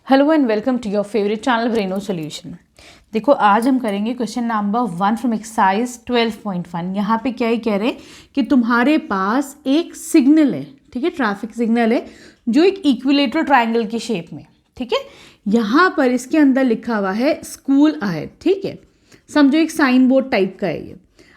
Hello and welcome to your favourite channel Braino solution. देखो आज हम करेंगे क्वेश्चन नंबर 1 फ्रॉम एक्सरसाइज 12.1। यहाँ पे क्या ही कह रहे हैं कि तुम्हारे पास एक सिग्नल है, ठीक है, ट्रैफिक सिग्नल है जो एक इक्विलेटरल ट्रायंगल की शेप में, ठीक है। यहाँ पर इसके अंदर लिखा हुआ है स्कूल अहेड, ठीक है, समझो एक साइन बोर्ड टाइप का है ये।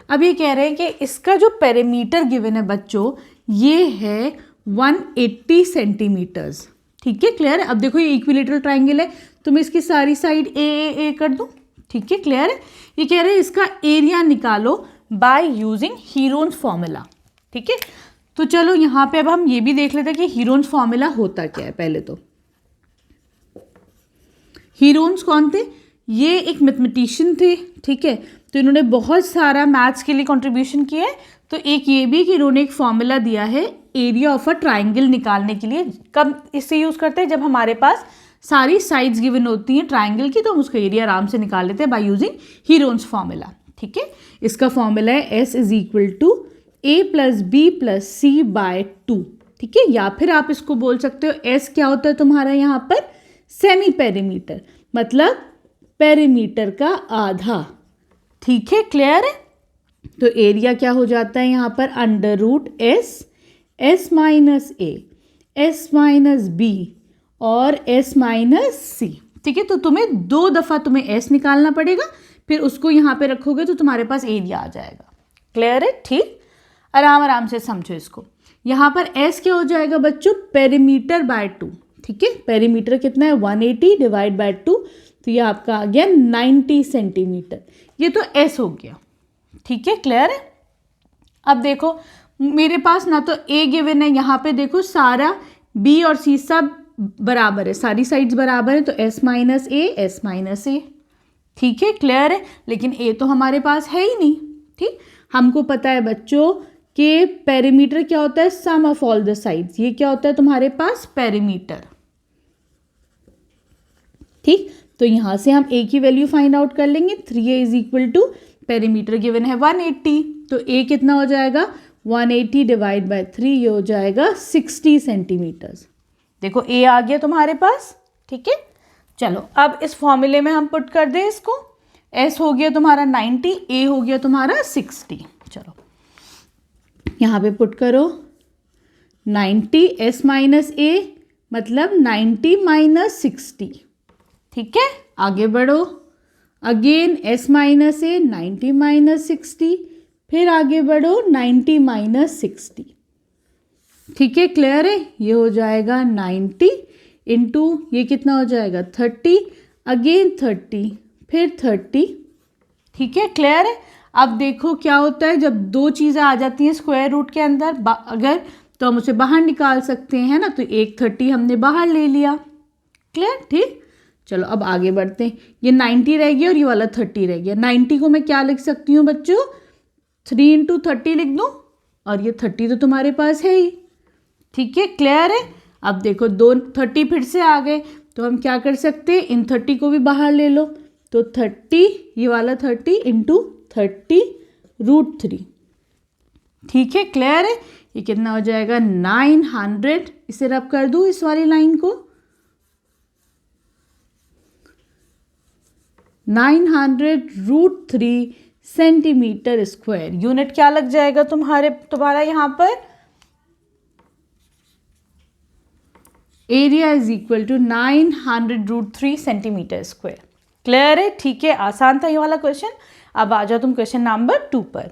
अब ये कह रहे हैं कि इसका जो पेरीमीटर गिवन है बच्चों, ये है 180 सेंटीमीटर्स, ठीक है, क्लियर है। अब देखो ये इक्विलेटरल ट्रायंगल है तो मैं इसकी सारी साइड ए कर दूं, ठीक है, क्लियर है। ये कह रहे हैं इसका एरिया निकालो बाय यूजिंग हीरोन्स फॉर्मूला, ठीक है। तो चलो यहाँ पे अब हम ये भी देख लेते हैं कि हीरोन्स फॉर्मूला होता क्या है। पहले तो हीरोन्स कौन थे? ये एक मैथमेटिशियन थे, ठीक है, तो इन्होंने बहुत सारा मैथ्स के लिए कंट्रीब्यूशन किया है। तो एक ये भी कि इन्होंने एक फॉर्मूला दिया है एरिया ऑफ अ ट्राइंगल निकालने के लिए। कब इससे यूज़ करते हैं? जब हमारे पास सारी साइड्स गिवन होती हैं ट्राइंगल की, तो हम उसका एरिया आराम से निकाल लेते हैं बाय यूजिंग हीरोन्स फॉर्मूला, ठीक है। इसका फॉर्मूला है S is equal to A plus B plus C by 2, ठीक है। या फिर आप इसको बोल सकते हो S क्या होता है तुम्हारा यहाँ पर? सेमी पेरीमीटर, मतलब पेरीमीटर का आधा, ठीक है, क्लियर है। तो एरिया क्या हो जाता है यहाँ पर? Under root S minus A, S minus B और S माइनस C, ठीक है। तो तुम्हें 2 दफ़ा तुम्हें S निकालना पड़ेगा, फिर उसको यहाँ पे रखोगे तो तुम्हारे पास एरिया आ जाएगा, क्लियर है, ठीक। आराम से समझो इसको। यहाँ पर S क्या हो जाएगा बच्चों? पेरीमीटर बाय 2, ठीक है। पेरीमीटर कितना है? 180 डिवाइड बाय 2, तो ये आपका आ गया 90 सेंटीमीटर। ये तो S हो गया, ठीक है, क्लियर है। अब देखो मेरे पास ना तो A गिवन है, यहाँ पे देखो सारा B और C सब बराबर है, सारी साइड्स बराबर है, तो S माइनस A, ठीक है, क्लियर है। लेकिन A तो हमारे पास है ही नहीं, ठीक। हमको पता है बच्चों कि पेरीमीटर क्या होता है? सम ऑफ ऑल द साइड्स। ये क्या होता है तुम्हारे पास? पेरीमीटर, ठीक। तो यहाँ से हम A की वैल्यू फाइंड आउट कर लेंगे। 3A is equal to perimeter given है 180, तो A कितना हो जाएगा? 180 डिवाइड बाय 3, ये हो जाएगा 60 सेंटीमीटर्स। देखो A आ गया तुम्हारे पास, ठीक है। चलो अब इस फॉर्मूले में हम पुट कर दें इसको। S हो गया तुम्हारा 90, A हो गया तुम्हारा 60। चलो यहाँ पे पुट करो 90, S माइनस A मतलब 90 माइनस 60, ठीक है। आगे बढ़ो, again S minus A 90 minus 60, फिर आगे बढ़ो 90 माइनस 60, ठीक है, क्लियर है। ये हो जाएगा 90 इंटू ये कितना हो जाएगा? 30, अगेन 30, फिर 30, ठीक है, क्लियर है। अब देखो क्या होता है जब 2 चीज़ें आ जाती हैं स्क्वायर रूट के अंदर, अगर तो हम उसे बाहर निकाल सकते हैं ना, तो एक 30 हमने बाहर ले लिया, क्लियर, ठीक। चलो अब आगे बढ़ते हैं। ये 90 रह गया और ये वाला 30 रह गया। 90 को मैं क्या लिख सकती हूँ बच्चों? 3 इंटू 30 लिख दूँ, और ये 30 तो तुम्हारे पास है ही, ठीक है, क्लियर है। अब देखो 30 फिर से आ गए, तो हम क्या कर सकते हैं? इन 30 को भी बाहर ले लो, तो 30, ये वाला 30 इंटू 30 रूट 3, ठीक है, क्लियर है। ये कितना हो जाएगा? 900। इसे रब कर दूँ इस वाली लाइन को, 900 रूट 3 सेंटीमीटर स्क्वायर। यूनिट क्या लग जाएगा तुम्हारा यहाँ पर? Area is equal to 900 root 3 centimetre square, clear है, ठीक है। आसान था ये वाला क्वेश्चन। अब आ जाओ तुम क्वेश्चन नंबर 2 पर।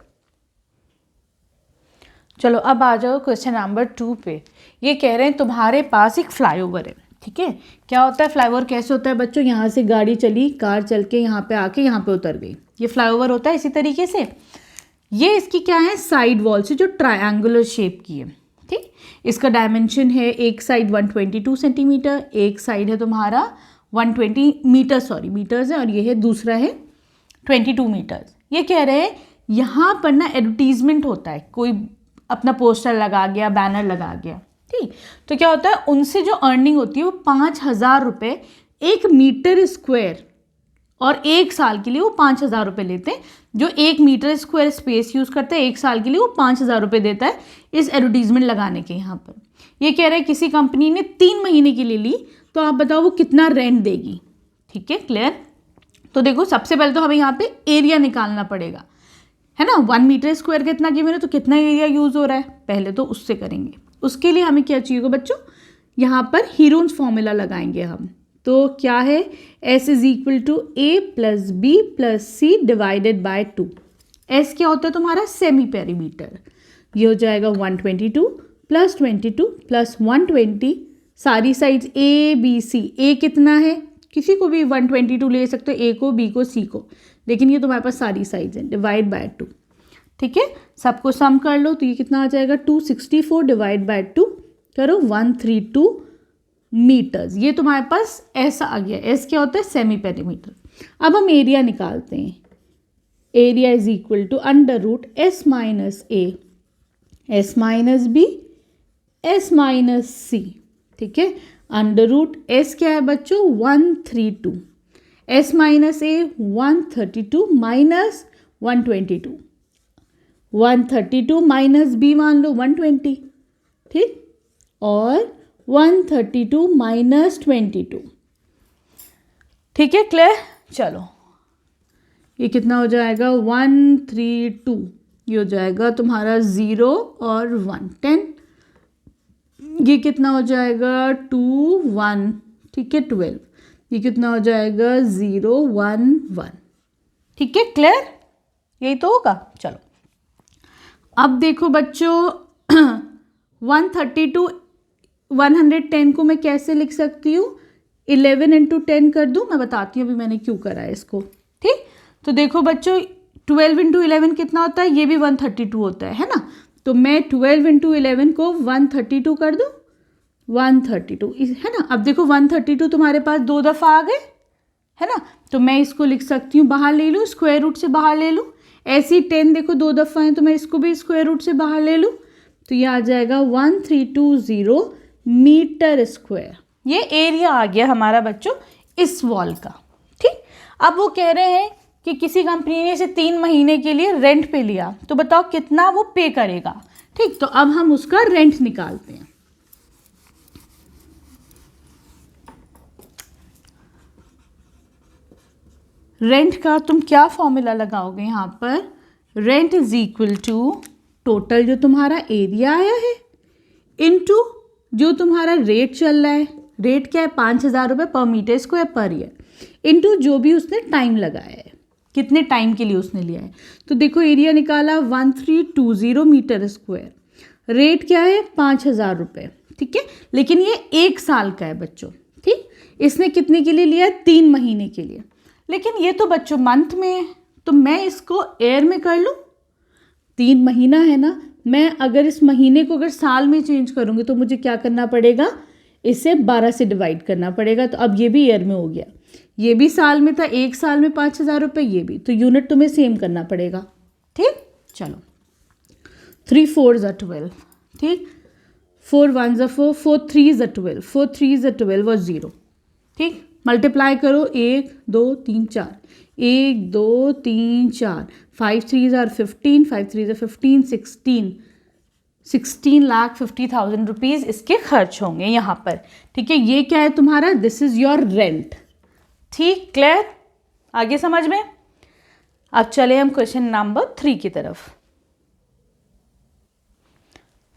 चलो अब आ जाओ क्वेश्चन नंबर 2 पे। ये कह रहे हैं तुम्हारे पास एक फ्लाईओवर है, ठीक है। क्या होता है फ्लाईओवर? कैसे होता है बच्चों? यहाँ से गाड़ी चली, कार चल के यहाँ पे आके यहाँ पे उतर गई, ये फ्लाईओवर होता है। इसी तरीके से ये इसकी क्या है? साइड वॉल से जो ट्रायंगुलर शेप की है, ठीक। इसका डायमेंशन है, एक साइड 122 सेंटीमीटर, एक साइड है तुम्हारा 120 मीटर, सॉरी मीटर्स है, और ये है दूसरा है 22 मीटर्स। ये कह रहे हैं यहाँ पर ना एडवर्टीजमेंट होता है, कोई अपना पोस्टर लगा गया, बैनर लगा गया, ठीक। तो क्या होता है उनसे जो अर्निंग होती है वो 5000 रुपये 1 मीटर स्क्वायर, और 1 साल के लिए वो 5000 रुपये लेते हैं। जो 1 मीटर स्क्वायर स्पेस यूज़ करते हैं 1 साल के लिए, वो 5000 रुपये देता है इस एडवर्टीजमेंट लगाने के। यहाँ पर ये कह रहे हैं किसी कंपनी ने 3 महीने के लिए ली, तो आप बताओ वो कितना रेंट देगी। ठीक है, क्लियर। तो देखो सबसे पहले तो हमें यहाँ पे एरिया निकालना पड़ेगा, है ना। 1 मीटर स्क्वायर कितना गिवन है, तो कितना एरिया यूज हो रहा है, पहले तो उससे करेंगे। उसके लिए हमें क्या चाहिए बच्चों, यहाँ पर हीरोन्स फॉर्मूला लगाएंगे हम। तो क्या है, S is equal to A plus B plus C divided by 2। S क्या होता है तुम्हारा, सेमी पेरीमीटर। ये हो जाएगा 122 प्लस 22 प्लस 120, सारी sides A B C। A कितना है, किसी को भी 122 ले सकते हो, A को, B को, C को, लेकिन ये तुम्हारे पास सारी साइड्स हैं, डिवाइड बाय 2। ठीक है, सबको सम कर लो तो ये कितना आ जाएगा, 264 डिवाइड बाय 2 करो, 132 मीटर्स। ये तुम्हारे पास ऐसा आ गया। एस क्या होता है, सेमी पेरीमीटर। अब हम एरिया निकालते हैं। Area is equal to under root s minus A, S minus B, S minus c. ठीक है, अंडर रूट एस क्या है बच्चों, 132, s minus a 132 minus 122, 132 minus b मान लो 120। ठीक, और 132 माइनस 22। ठीक है, क्लियर। चलो ये कितना हो जाएगा, 132, ये हो जाएगा तुम्हारा 0 और 1 10, ये कितना हो जाएगा 2 1, ठीक है 12, ये कितना हो जाएगा 0 1 1। ठीक है, क्लियर, यही तो होगा। चलो अब देखो बच्चों 132 110 को मैं कैसे लिख सकती हूँ, 11 इंटू 10 कर दूँ। मैं बताती हूँ अभी मैंने क्यों करा है इसको। ठीक, तो देखो बच्चों 12 इंटू 11 कितना होता है, ये भी 132 होता है ना। तो मैं 12 इंटू 11 को 132 कर दूँ, 132 है ना। अब देखो 132 तुम्हारे पास 2 दफ़ा आ गए, है ना। तो मैं इसको लिख सकती हूँ, बाहर ले लूँ, स्क्वायर रूट से बाहर ले लूँ। ऐसी 10 देखो 2 दफ़ा है, तो मैं इसको भी स्क्वायर रूट से बाहर ले लूँ, तो ये आ जाएगा 1320 मीटर स्क्वायर। ये एरिया आ गया हमारा बच्चों इस वॉल का। ठीक, अब वो कह रहे हैं कि किसी कंपनी ने इसे 3 महीने के लिए रेंट पे लिया, तो बताओ कितना वो पे करेगा। ठीक, तो अब हम उसका रेंट निकालते हैं। रेंट का तुम क्या फॉर्मूला लगाओगे यहाँ पर, rent is equal to total जो तुम्हारा एरिया आया है इनटू जो तुम्हारा रेट चल रहा है। रेट क्या है, 5,000 रुपये per metre square per year, into जो भी उसने टाइम लगाया है, कितने टाइम के लिए उसने लिया है। तो देखो एरिया निकाला 1320 मीटर स्क्वायर, रेट क्या है 5,000 रुपये। ठीक है, लेकिन ये 1 साल का है बच्चों। ठीक, इसने कितने के लिए लिया है, 3 महीने के लिए, लेकिन ये तो बच्चों मंथ में है, तो मैं इसको एयर में कर लूँ। 3 महीना है ना, मैं अगर इस महीने को अगर साल में चेंज करूँगी तो मुझे क्या करना पड़ेगा, इसे 12 से डिवाइड करना पड़ेगा। तो अब ये भी ईयर में हो गया, ये भी साल में था, 1 साल में 5,000 रुपये, ये भी, तो यूनिट तुम्हें सेम करना पड़ेगा। ठीक, चलो 3 4 ज़ा 12, ठीक, 4 1 ज़ा 4, 4 3 ज़ा 12, 4 3 ज़ा 12 और 0। ठीक, मल्टीप्लाई करो, 1 2 3 4, 1 2 3 4, 5 3 ज़ा 15, 5 3 ज़ा 15, 16,50,000 रुपीज़ इसके खर्च होंगे यहाँ पर। ठीक है, ये क्या है तुम्हारा, दिस इज़ योर रेंट। ठीक, क्लियर, आगे समझ में। अब चले हम क्वेश्चन नंबर 3 की तरफ।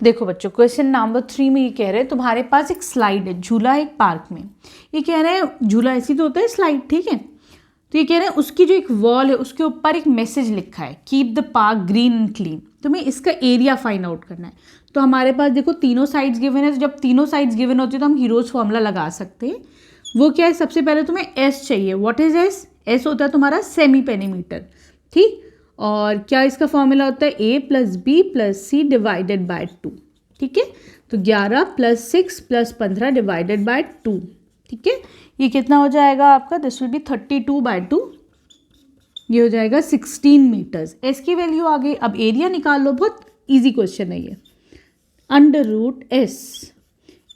देखो बच्चों क्वेश्चन नंबर 3 में ये कह रहे हैं तुम्हारे पास एक स्लाइड है, झूला है एक पार्क में। ये कह रहे हैं झूला ऐसी तो होता है स्लाइड, ठीक है। तो ये कह रहे हैं उसकी जो एक वॉल है उसके ऊपर एक मैसेज लिखा है, keep the park green and clean. तुम्हें इसका एरिया फाइंड आउट करना है। तो हमारे पास देखो तीनों साइड्स गिवन है, तो जब तीनों साइड्स गिवन होती है तो हम हीरोज फॉर्मूला लगा सकते हैं। वो क्या है, सबसे पहले तुम्हें एस चाहिए। व्हाट इज एस, एस होता है तुम्हारा सेमी पेरीमीटर। ठीक, और क्या इसका फॉर्मूला होता है, a plus B plus C divided by 2। ठीक है, तो 11 प्लस 6 प्लस 15 डिवाइडेड बाय 2। ठीक है, ये कितना हो जाएगा आपका, दिस विल बी 32/2, ये हो जाएगा 16 मीटर्स। एस की वैल्यू आ गई। अब एरिया निकाल लो, बहुत इजी क्वेश्चन है ये। Under root s,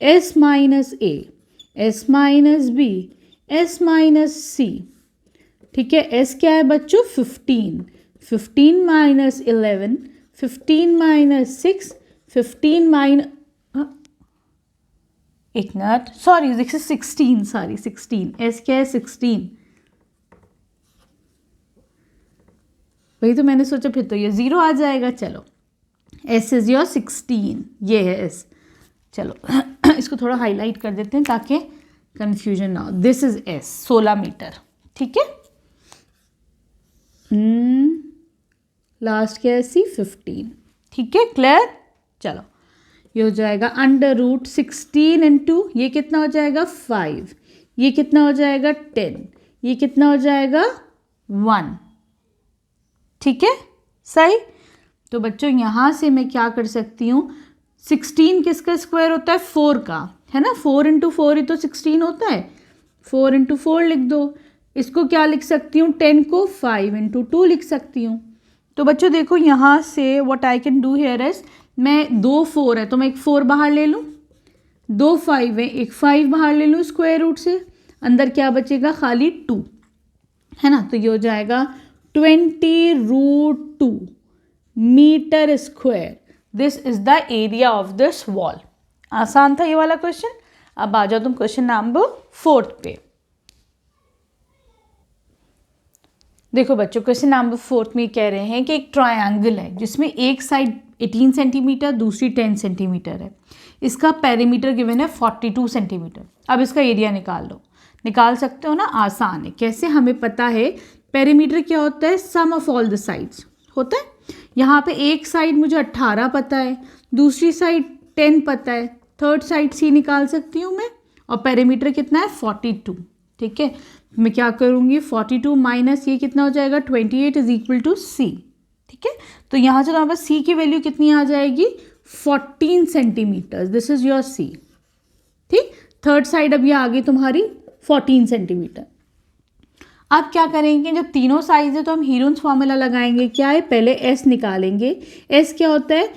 S minus ए, S minus B, S minus c. ठीक है, एस क्या है बच्चों 15, 15 माइनस 11, 15 माइनस 6, 15 माइनस एक मिनट, sorry this is 16, sorry 16, s क्या है 16, वही तो मैंने सोचा फिर तो ये 0 आ जाएगा। चलो एस इज योर 16, ये है एस। चलो इसको थोड़ा हाईलाइट कर देते हैं ताकि कंफ्यूजन ना हो। दिस इज एस 16 मीटर, ठीक है। लास्ट क्या है सी 15, ठीक है, क्लियर। चलो ये हो जाएगा √16 इंटू ये कितना हो जाएगा 5, ये कितना हो जाएगा 10, ये कितना हो जाएगा 1, ठीक है, सही। तो बच्चों यहाँ से मैं क्या कर सकती हूँ, 16 किसका स्क्वायर होता है 4 का, है ना, 4 × 4 ही तो 16 होता है, 4 × 4 लिख दो। इसको क्या लिख सकती हूँ, 10 को 5 × 2 लिख सकती हूँ। तो बच्चों देखो यहाँ से what I can do here is, मैं 2 4 है तो मैं एक 4 बाहर ले लूँ, 2 5 है एक 5 बाहर ले लूँ स्क्वायर रूट से, अंदर क्या बचेगा खाली 2, है ना। तो ये हो जाएगा 20√2 metre square. This is the area of this wall. आसान था ये वाला क्वेश्चन। अब आ जाओ तुम क्वेश्चन नंबर 4 पे। देखो बच्चों क्वेश्चन नंबर 4 में कह रहे हैं कि एक ट्रायंगल है जिसमें एक साइड 18 सेंटीमीटर दूसरी 10 सेंटीमीटर है। इसका पेरीमीटर गिवन है 42 सेंटीमीटर। अब इसका एरिया निकाल लो। निकाल सकते हो ना, आसान है। कैसे, हमें पता है पेरीमीटर क्या होता है, सम ऑफ ऑल द साइड्स होता है। यहाँ पे एक साइड मुझे 18 पता है, दूसरी साइड 10 पता है, थर्ड साइड सी निकाल सकती हूँ मैं, और पेरीमीटर कितना है 42, ठीक है। मैं क्या करूँगी 42 माइनस ये कितना हो जाएगा 28 इज इक्वल टू सी, ठीक है। तो यहाँ से हमारे पास सी की वैल्यू कितनी आ जाएगी 14 centimetre. This is your C, ठीक। थर्ड साइड अब ये आ गई तुम्हारी 14 सेंटीमीटर। अब क्या करेंगे, जब तीनों साइज है तो हम हीरोन्स फॉर्मूला लगाएंगे। क्या है, पहले एस निकालेंगे। एस क्या होता है,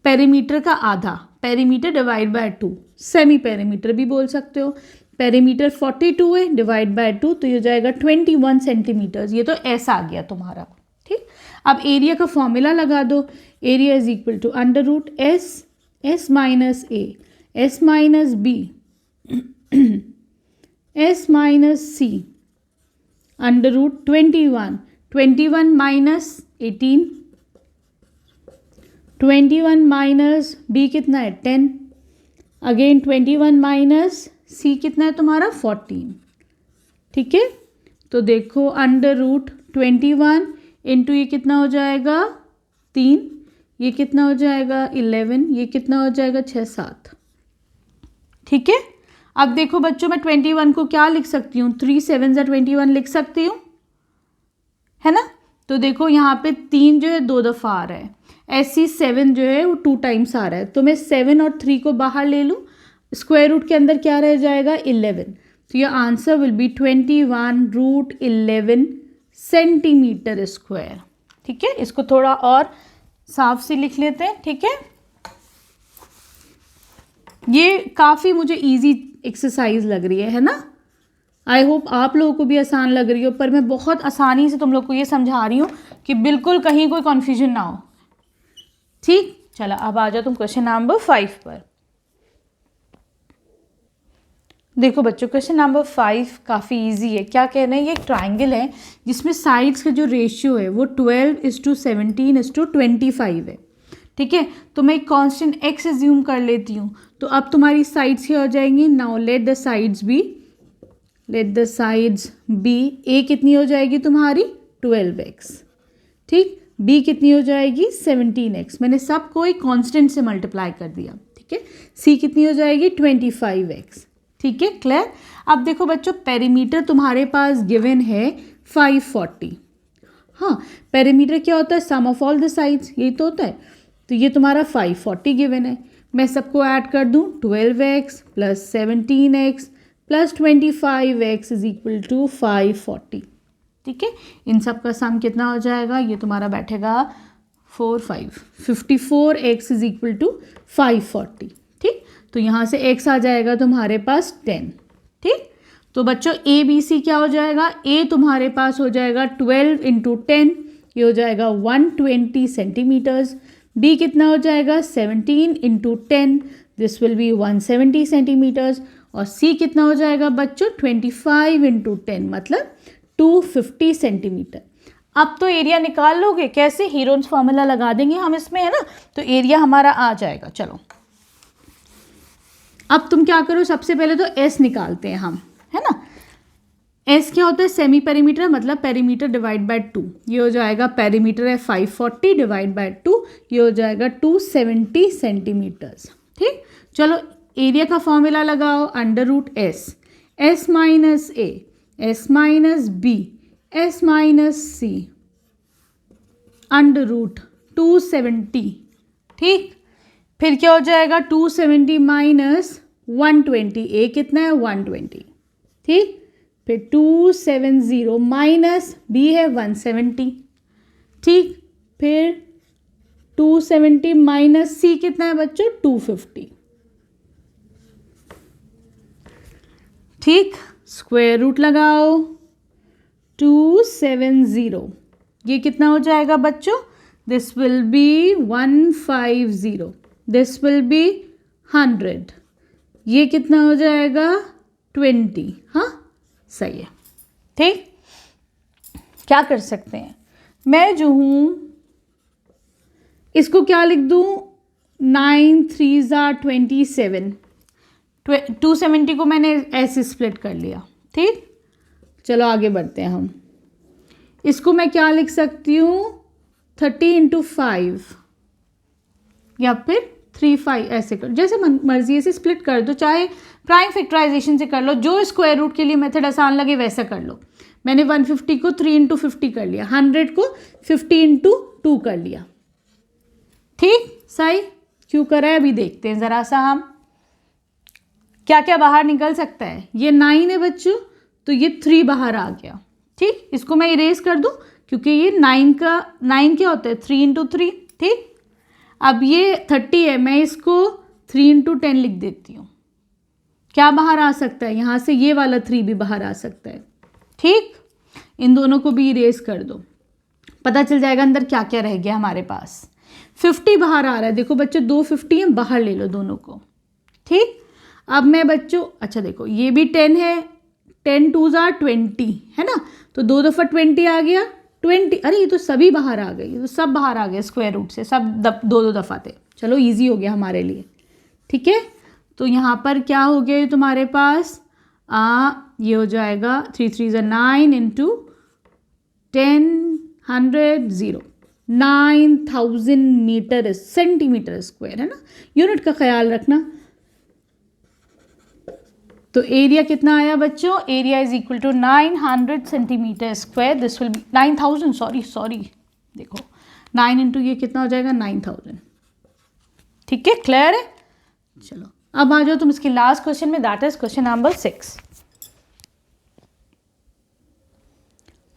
पेरीमीटर का आधा, perimeter divide by 2, semi perimeter भी बोल सकते हो। पेरीमीटर 42 है, डिवाइड बाय 2 तो ये हो जाएगा 21 सेंटीमीटर। ये तो एस आ गया तुम्हारा, ठीक। अब एरिया का फॉर्मूला लगा दो। एरिया इज इक्वल टू √एस, एस माइनस ए, S minus B, S minus C, √21, 21 minus 18, 21 minus B कितना है 10, अगेन 21 माइनस सी कितना है तुम्हारा 14, ठीक है। तो देखो √21 इंटू ये कितना हो जाएगा 3, ये कितना हो जाएगा 11, ये कितना हो जाएगा 6 7, ठीक है। अब देखो बच्चों मैं 21 को क्या लिख सकती हूँ, 3 7 21 लिख सकती हूँ, है ना। तो देखो यहाँ पे 3 जो है 2 दफ़ा आ रहा है, ऐसी 7 जो है वो 2 टाइम्स आ रहा है। तो मैं 7 और 3 को बाहर ले लूँ, स्क्वायर रूट के अंदर क्या रह जाएगा 11। तो your answer will be 21√11 centimetre square, ठीक है। इसको थोड़ा और साफ से लिख लेते हैं, ठीक है। ये काफ़ी मुझे इजी एक्सरसाइज लग रही है ना। आई होप आप लोगों को भी आसान लग रही हो, पर मैं बहुत आसानी से तुम लोग को ये समझा रही हूँ कि बिल्कुल कहीं कोई कन्फ्यूजन ना हो, ठीक। चलो अब आ जाओ तुम क्वेश्चन नंबर 5 पर। देखो बच्चों क्वेश्चन नंबर 5 काफ़ी इजी है। क्या कह रहे हैं, ये एक ट्राइंगल है जिसमें साइड्स का जो रेशियो है वो 12:17:25 है, ठीक है। तो मैं एक कांस्टेंट x एज्यूम कर लेती हूँ। तो अब तुम्हारी साइड्स क्या हो जाएंगी, now let the sides be, a कितनी हो जाएगी तुम्हारी 12x, ठीक। b कितनी हो जाएगी 17x, मैंने सबको एक कांस्टेंट से मल्टीप्लाई कर दिया, ठीक है। c कितनी हो जाएगी 25x, ठीक है, क्लियर। अब देखो बच्चों पेरीमीटर तुम्हारे पास गिवन है 540। हाँ, पेरीमीटर क्या होता है, सम ऑफ ऑल द साइड्स, यही तो होता है। तो ये तुम्हारा 540 गिवन है। मैं सबको ऐड कर दूँ, 12x plus 17x plus 25x is equal to 540, ठीक है। इन सब का सम कितना हो जाएगा, ये तुम्हारा बैठेगा 54x इज इक्वल टू 540, ठीक। तो यहाँ से x आ जाएगा तुम्हारे पास 10, ठीक। तो बच्चों ए बी सी क्या हो जाएगा, a तुम्हारे पास हो जाएगा 12 × 10, ये हो जाएगा 120 सेंटीमीटर्स। b कितना हो जाएगा 17 × 10, दिस विल बी 170 सेंटीमीटर्स। और सी कितना हो जाएगा बच्चों, 25 इंटू 10 मतलब 250 सेंटीमीटर। अब तो एरिया निकाल लोगे कैसे, हीरोन्स फॉर्मूला लगा देंगे हम इसमें, है ना, तो एरिया हमारा आ जाएगा। चलो अब तुम क्या करो, सबसे पहले तो एस निकालते हैं हम, है ना। एस क्या होता है, सेमी पेरीमीटर मतलब पेरीमीटर डिवाइड बाय 2। ये हो जाएगा पेरीमीटर है 540 डिवाइड बाय 2, ये हो जाएगा 270 सेंटीमीटर्स। ठीक, चलो एरिया का फॉर्मूला लगाओ, under root s, S minus ए, S minus B, S minus c, under root 270। ठीक, फिर क्या हो जाएगा 270 माइनस 120, ए कितना है 120। ठीक, फिर 270 माइनस बी है 170। ठीक, फिर 270 माइनस सी कितना है बच्चों 250। ठीक, स्क्वायर रूट लगाओ 270, ये कितना हो जाएगा बच्चों, this will B 150, this will B 100, ये कितना हो जाएगा 20। हाँ सही है। ठीक, क्या कर सकते हैं, मैं जो हूँ इसको क्या लिख दूँ, 9 3 27, 270 को मैंने ऐसे स्प्लिट कर लिया। ठीक, चलो आगे बढ़ते हैं हम, इसको मैं क्या लिख सकती हूँ 30 इंटू 5 या फिर 3 5 ऐसे कर, जैसे मर्जी ऐसे स्प्लिट कर दो, चाहे प्राइम फैक्टराइजेशन से कर लो, जो स्क्वायर रूट के लिए मेथड आसान लगे वैसा कर लो। मैंने 150 को 3 इंटू 50 कर लिया, 100 को 50 इंटू 2 कर लिया। ठीक, सही क्यों करा है अभी देखते हैं ज़रा सा हम, क्या क्या बाहर निकल सकता है। ये 9 है बच्चों, तो ये 3 बाहर आ गया। ठीक, इसको मैं इरेज कर दूं क्योंकि ये 9 क्या होता है 3 इंटू 3। ठीक, अब ये 30 है, मैं इसको 3 इंटू 10 लिख देती हूँ। क्या बाहर आ सकता है, यहाँ से ये वाला 3 भी बाहर आ सकता है। ठीक, इन दोनों को भी इरेज कर दो, पता चल जाएगा अंदर क्या क्या रह गया हमारे पास। 50 बाहर आ रहा है, देखो बच्चों 2 50 हैं, बाहर ले लो दोनों को। ठीक, अब मैं बच्चों, अच्छा देखो ये भी 10 है, 10 2 20 है ना, तो 2 दफ़ा 20 आ गया 20, अरे ये तो सभी बाहर आ गए, ये तो सब बाहर आ गए स्क्वायर रूट से, सब 2 दफ़ा थे। चलो इजी हो गया हमारे लिए। ठीक है, तो यहाँ पर क्या हो गया तुम्हारे पास, ये हो जाएगा 3 3 9 इंटू 10 100 0, 9000 मीटर सेंटीमीटर स्क्वायर, है ना, यूनिट का ख्याल रखना। तो एरिया कितना आया बच्चों, area is equal to 900 centimetre square, this will be 9000, sorry देखो 9 इंटू ये कितना हो जाएगा 9000। ठीक है, क्लियर है। चलो अब आ जाओ तुम इसके लास्ट क्वेश्चन में, दैट इज क्वेश्चन नंबर 6।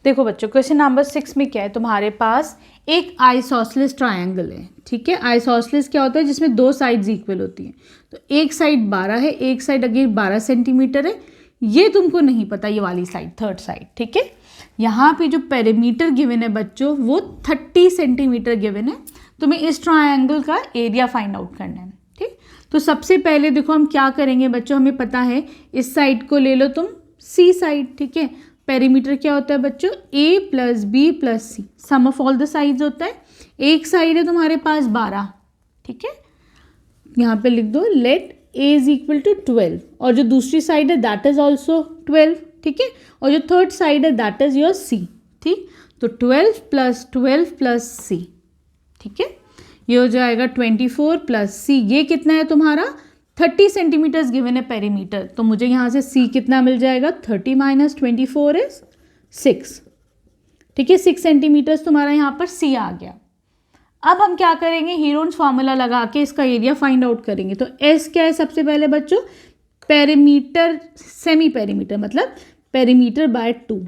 देखो बच्चों क्वेश्चन नंबर 6 में क्या है, तुम्हारे पास एक आइसोसेलेस ट्रायंगल है। ठीक है, आइसोसेलेस क्या होता है, जिसमें 2 साइड्स इक्वल होती हैं। तो एक साइड 12 है, एक साइड अगेन 12 सेंटीमीटर है, ये तुमको नहीं पता ये वाली साइड, थर्ड साइड। ठीक है, यहाँ पे जो पेरीमीटर गिवन है बच्चों वो 30 सेंटीमीटर गिवन है, तुम्हें इस ट्रायंगल का एरिया फाइंड आउट करना है। ठीक, तो सबसे पहले देखो हम क्या करेंगे बच्चों, हमें पता है इस साइड को ले लो तुम सी साइड। ठीक है, पेरीमीटर क्या होता है बच्चों, a plus B plus c, sum of all the sides होता है। एक साइड है तुम्हारे पास 12। ठीक है, यहाँ पे लिख दो let A is equal to 12, और जो दूसरी साइड है दैट इज ऑल्सो 12। ठीक है, और जो थर्ड साइड है दैट इज योर सी। ठीक, तो 12 प्लस सी। ठीक है, ये हो जाएगा 24 प्लस सी, ये कितना है तुम्हारा 30 सेंटीमीटर्स गिवन है पेरीमीटर, तो मुझे यहाँ से सी कितना मिल जाएगा 30 माइनस 24 इज 6। ठीक है, 6 सेंटीमीटर्स तुम्हारा यहाँ पर सी आ गया। अब हम क्या करेंगे, हीरोन्स फार्मूला लगा के इसका एरिया फाइंड आउट करेंगे। तो एस क्या है सबसे पहले बच्चों, पेरीमीटर सेमी पेरीमीटर मतलब पेरीमीटर बाय 2,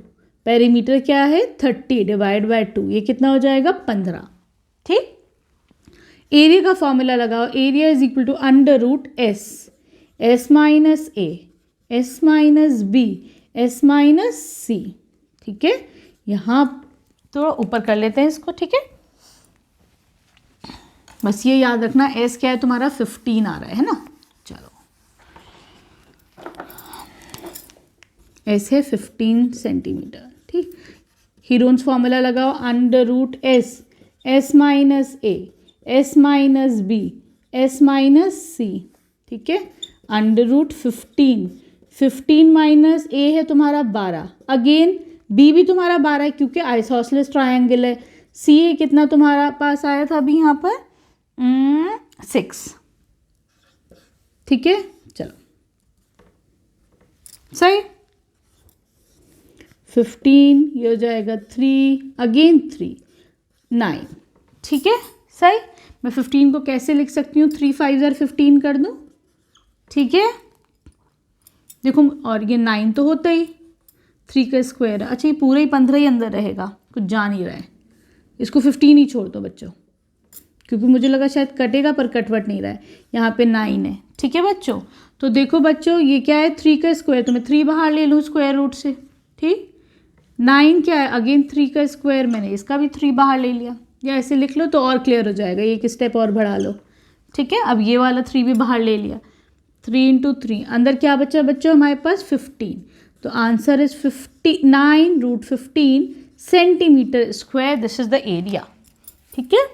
पेरीमीटर क्या है 30 डिवाइड बाय 2, ये कितना हो जाएगा 15। ठीक, एरिया का फॉर्मूला लगाओ, area is equal to under root s, S minus A, S minus B, S minus c. ठीक है, यहाँ थोड़ा ऊपर कर लेते हैं इसको। ठीक है, बस ये याद रखना एस क्या है तुम्हारा 15 आ रहा है ना, एस है 15 सेंटीमीटर। ठीक, हीरोन्स फॉर्मूला लगाओ, under root s, S minus ए, S minus B, S minus c. ठीक है, अंडर रूट 15 माइनस ए है तुम्हारा 12, अगेन बी भी तुम्हारा 12 है क्योंकि आइसोसेलेस ट्रायंगल है। सी ए कितना तुम्हारा पास आया था अभी यहाँ पर 6। ठीक है, चलो सही। 15 ये हो जाएगा 3, अगेन 3, 9। ठीक है, सही। मैं 15 को कैसे लिख सकती हूँ, 3 5 ज़र 15 कर दूँ। ठीक है, देखो, और ये 9 तो होता ही, 3 का स्क्वायर। अच्छा, ये पूरा ही 15 ही अंदर रहेगा, कुछ जा नहीं रहा है, इसको 15 ही छोड़ दो बच्चों, क्योंकि मुझे लगा शायद कटेगा पर कटवट नहीं रहा है। यहाँ पे 9 है। ठीक है बच्चों, तो देखो बच्चों ये क्या है, 3 का स्क्वायर, तो मैं 3 बाहर ले लूँ स्क्वायर रूट से। ठीक, 9 क्या है, अगेन 3 का स्क्वायर, मैंने इसका भी 3 बाहर ले लिया, या ऐसे लिख लो तो और क्लियर हो जाएगा, एक स्टेप और बढ़ा लो। ठीक है, अब ये वाला 3 भी बाहर ले लिया, 3 × 3, अंदर क्या बचा बच्चों हमारे पास 15, तो answer is 59 root 15 centimetre square, this is the area. ठीक है,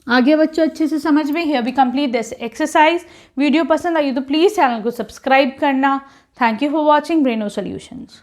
आगे बच्चों अच्छे से समझ में। Here we complete this exercise. Video पसंद आई तो प्लीज़ चैनल को सब्सक्राइब करना। Thank you for watching Braino solutions.